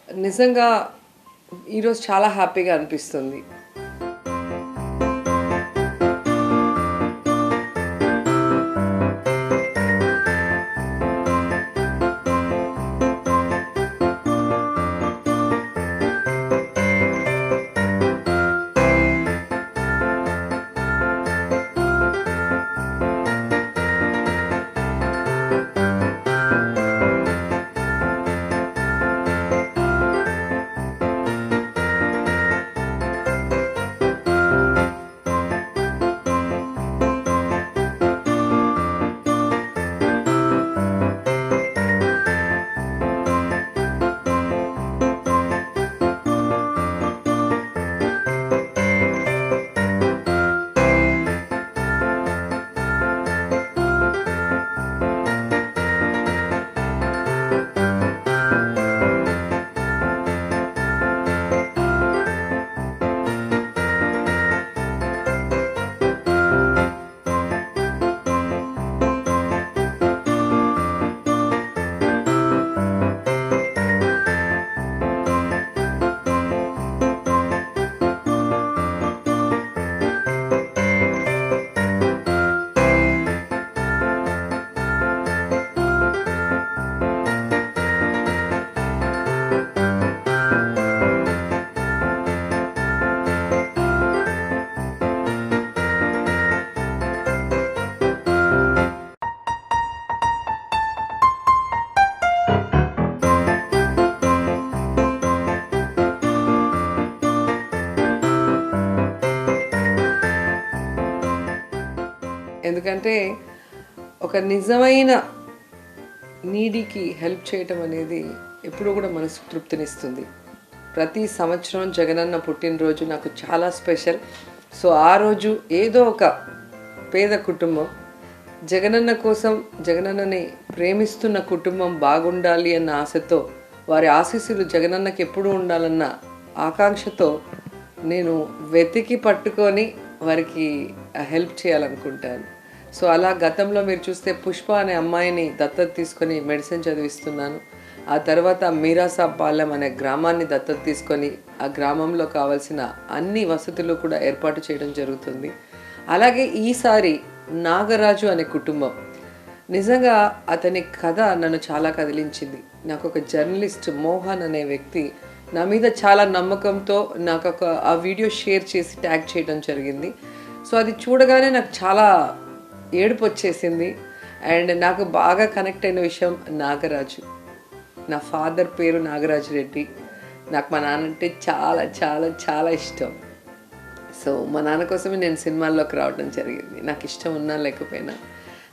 నిజంగా ఈరోజు చాలా హ్యాపీగా అనిపిస్తుంది. ఎందుకంటే ఒక నిజమైన నీడీకి హెల్ప్ చేయటం అనేది ఎప్పుడూ కూడా మనసు తృప్తినిస్తుంది. ప్రతి సంవత్సరం జగనన్న పుట్టినరోజు నాకు చాలా స్పెషల్. సో ఆ రోజు ఏదో ఒక పేద కుటుంబం జగనన్న కోసం, జగనన్నని ప్రేమిస్తున్న కుటుంబం బాగుండాలి అన్న ఆశతో, వారి ఆశీస్సులు జగనన్నకి ఎప్పుడూ ఉండాలన్న ఆకాంక్షతో నేను వెతికి పట్టుకొని వారికి హెల్ప్ చేయాలనుకుంటాను. సో అలా గతంలో మీరు చూస్తే పుష్ప అనే అమ్మాయిని దత్తత తీసుకొని మెడిసిన్ చదివిస్తున్నాను. ఆ తర్వాత మీరాసాబ్ పాలెం అనే గ్రామాన్ని దత్తత తీసుకొని ఆ గ్రామంలో కావాల్సిన అన్ని వసతులు కూడా ఏర్పాటు చేయడం జరుగుతుంది. అలాగే ఈసారి నాగరాజు అనే కుటుంబం, నిజంగా అతని కథ నన్ను చాలా కదిలించింది. నాకు ఒక జర్నలిస్ట్ మోహన్ అనే వ్యక్తి నా మీద చాలా నమ్మకంతో నాకు ఆ వీడియో షేర్ చేసి ట్యాగ్ చేయడం జరిగింది. సో అది చూడగానే నాకు చాలా ఏడుపు వచ్చేసింది. అండ్ నాకు బాగా కనెక్ట్ అయిన విషయం నాగరాజు. నా ఫాదర్ పేరు నాగరాజు రెడ్డి. నాకు మా నాన్న అంటే చాలా చాలా చాలా ఇష్టం. సో మా నాన్న కోసమే నేను సినిమాల్లోకి రావడం జరిగింది, నాకు ఇష్టం ఉన్నా లేకపోయినా.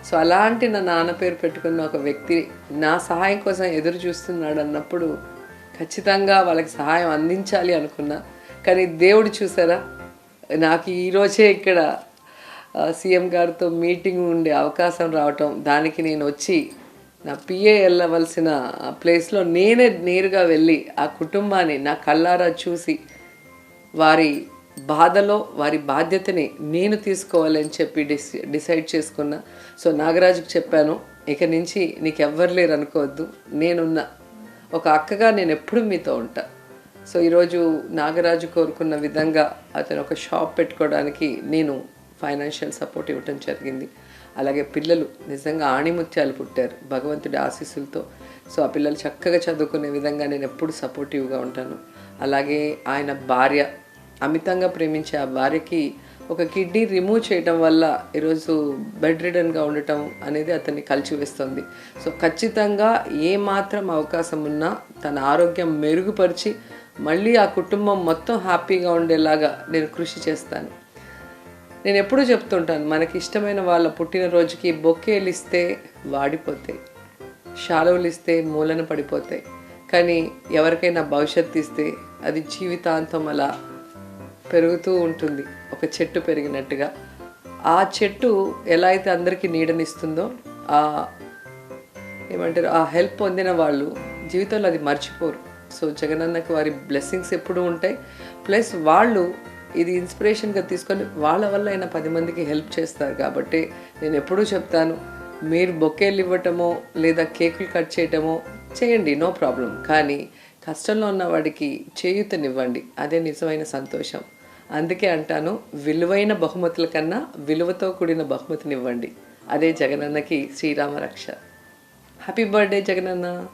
సో అలాంటి నా నాన్న పేరు పెట్టుకున్న ఒక వ్యక్తి నా సహాయం కోసం ఎదురు చూస్తున్నాడు అన్నప్పుడు ఖచ్చితంగా వాళ్ళకి సహాయం అందించాలి అనుకున్నా. కానీ దేవుడు చూసారా, నాకు ఈరోజే ఇక్కడ సీఎం గారితో మీటింగ్ ఉండే అవకాశం రావటం, దానికి నేను వచ్చి నా పిఏ వెళ్ళవలసిన ప్లేస్లో నేనే నేరుగా వెళ్ళి ఆ కుటుంబాన్ని నా కళ్ళారా చూసి వారి బాధలో వారి బాధ్యతని నేను తీసుకోవాలని చెప్పి డిసైడ్ చేసుకున్నా. సో నాగరాజుకి చెప్పాను, ఇక నుంచి నీకు ఎవ్వరు లేరు అనుకోవద్దు, నేనున్నా, ఒక అక్కగా నేను ఎప్పుడు మీతో ఉంటా. సో ఈరోజు నాగరాజు కోరుకున్న విధంగా అతను ఒక షాప్ పెట్టుకోవడానికి నేను ఫైనాన్షియల్ సపోర్ట్ ఇవ్వటం జరిగింది. అలాగే పిల్లలు నిజంగా ఆణిముత్యాలు పుట్టారు భగవంతుడి ఆశీస్సులతో. సో ఆ పిల్లలు చక్కగా చదువుకునే విధంగా నేను ఎప్పుడు సపోర్టివ్గా ఉంటాను. అలాగే ఆయన భార్య, అమితంగా ప్రేమించే ఆ భార్యకి ఒక కిడ్నీ రిమూవ్ చేయటం వల్ల ఈరోజు బెడ్ రిడన్గా ఉండటం అనేది అతన్ని కలిచివేస్తుంది. సో ఖచ్చితంగా ఏమాత్రం అవకాశం ఉన్నా తన ఆరోగ్యం మెరుగుపరిచి మళ్ళీ ఆ కుటుంబం మొత్తం హ్యాపీగా ఉండేలాగా నేను కృషి చేస్తాను. నేను ఎప్పుడూ చెప్తుంటాను, మనకి ఇష్టమైన వాళ్ళ పుట్టినరోజుకి బొకేలు ఇస్తే వాడిపోతాయి, శాలువలు ఇస్తే మూలన పడిపోతాయి. కానీ ఎవరికైనా భవిష్యత్తు ఇస్తే అది జీవితాంతం అలా పెరుగుతూ ఉంటుంది, ఒక చెట్టు పెరిగినట్టుగా. ఆ చెట్టు ఎలా అయితే అందరికీ నీడనిస్తుందో, ఏమంటారు, ఆ హెల్ప్ పొందిన వాళ్ళు జీవితంలో అది మర్చిపోరు. సో జగనన్నకి వారి బ్లెస్సింగ్స్ ఎప్పుడూ ఉంటాయి. ప్లస్ వాళ్ళు ఇది ఇన్స్పిరేషన్గా తీసుకొని వాళ్ళ వల్ల అయినా 10 మందికి హెల్ప్ చేస్తారు. కాబట్టి నేను ఎప్పుడూ చెప్తాను, మీరు బొకేలు ఇవ్వటమో లేదా కేకులు కట్ చేయటమో చేయండి, నో ప్రాబ్లం. కానీ కష్టంలో ఉన్న వాడికి చేయూతనివ్వండి, అదే నిజమైన సంతోషం. అందుకే అంటాను, విలువైన బహుమతుల కన్నా విలువతో కూడిన బహుమతినివ్వండి. అదే జగనన్నకి శ్రీరామ రక్ష. Happy birthday Jagananna.